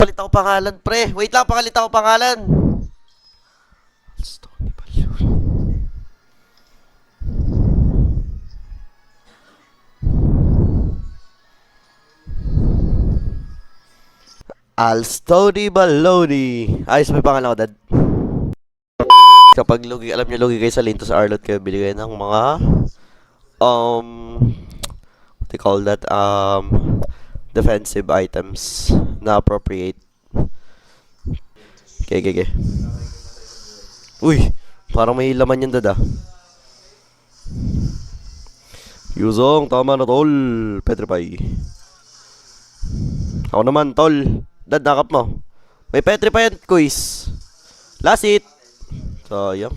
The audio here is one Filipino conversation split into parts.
Palit ako pangalan, pre. Wait lang, pakalit ako pangalan. Stony Balloon. Alstoni Baloney. Ayos may pangalan ko, Dad. Kapag lugi, alam niyo lugi kayo sa Lintos Arlot kayo, bili kayo ng mga what do you call that? Defensive items na appropriate. Okay. Uy, parang may laman yan, Dad, ah. Yuzong, tama na, tol. Petrify. Ako naman, tol. Dad, nakap mo. May Petrify yan, quiz. Last hit. Sayang.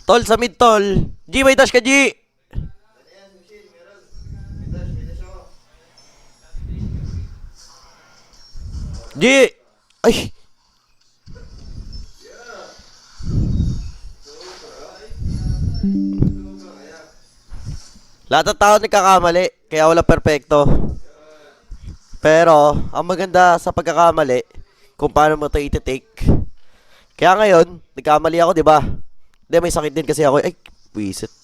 Tol, sa mid, tol. G, may dash ka, G. G. Ay. Lahat ng tao nagkakamali, kaya wala perpekto. Pero, ang maganda sa pagkakamali, kung paano mo ito iti-take. Kaya ngayon, nagkamali ako, di ba? Hindi, may sakit din kasi ako. Ay, wisit.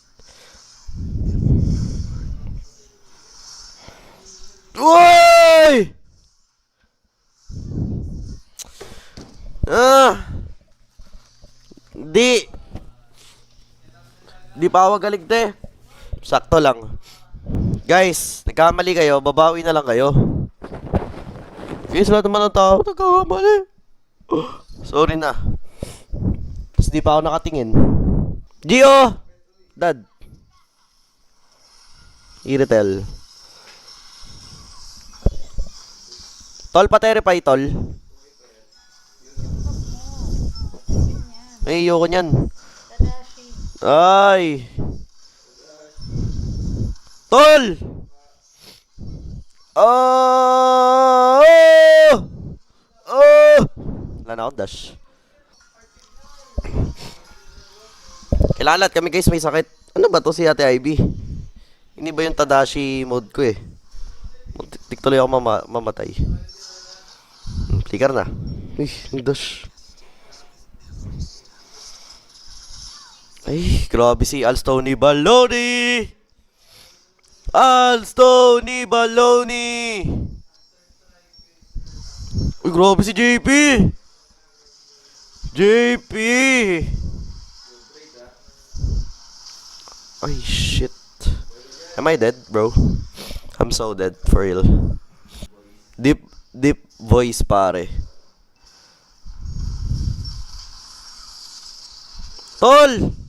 Uy! Di pa ako galing, te. Sakto lang. Guys, nagkamali kayo, babawi na lang kayo. Guys, lahat naman ng tao, nagkamali. Sorry na. Tapos di pa ako nakatingin. Gio! Dad. Iritel. Tol, pa-terrify, tol. Ay, ayoko nyan. Ay. Tol! Oh! Oh! Wala na akong dash. Kilalat kami, guys, may sakit. Ano ba to si Ate Ivy? Hindi ba yung Tadashi mode ko eh? Tiktuloy ako mamatay. Flicker na. Uy, dash. Ay, grabe si Alstoni Baloney! Alstoni Baloney! Uy, grabe si JP! JP! Ay, shit. Am I dead, bro? I'm so dead, for real. Deep voice, pare. Tol!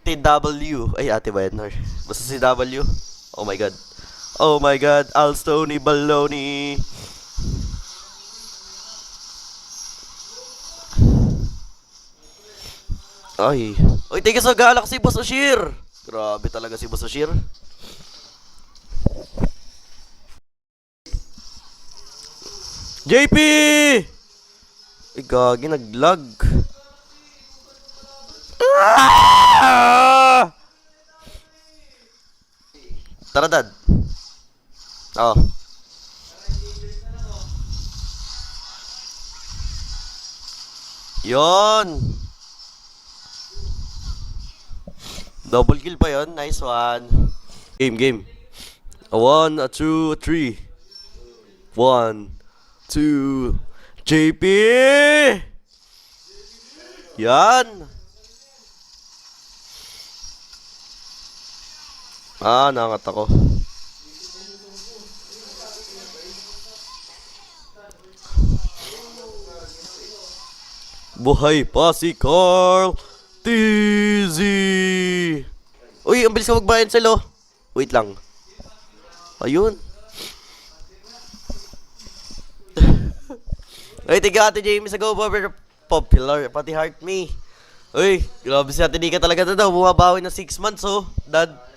TW. Ay, ate ba yan? Basta si W. Oh my god. Oh my god. Alstoni Baloney. Ay. Uy, tiga sa Galaxy, Boss Oshir. Grabe talaga si Boss Oshir. JP! Ay, gagi, naglag. Tara, Dad. Oh. Yon. Double kill pa yon. Nice one. Game. A 1, a 2, a 3. 1, 2. JP! Yan. Nangat ako. Buhay pa si Carl Tizzy. Uy, ang bilis ka magbayan sa lo. Wait lang. Ayun. Uy, tiga Ate Jamie sa Go Popular. Pati Heart Me. Uy, grabe si Ate Nika talaga na daw. Bumabawi na 6 months, oh. Dad.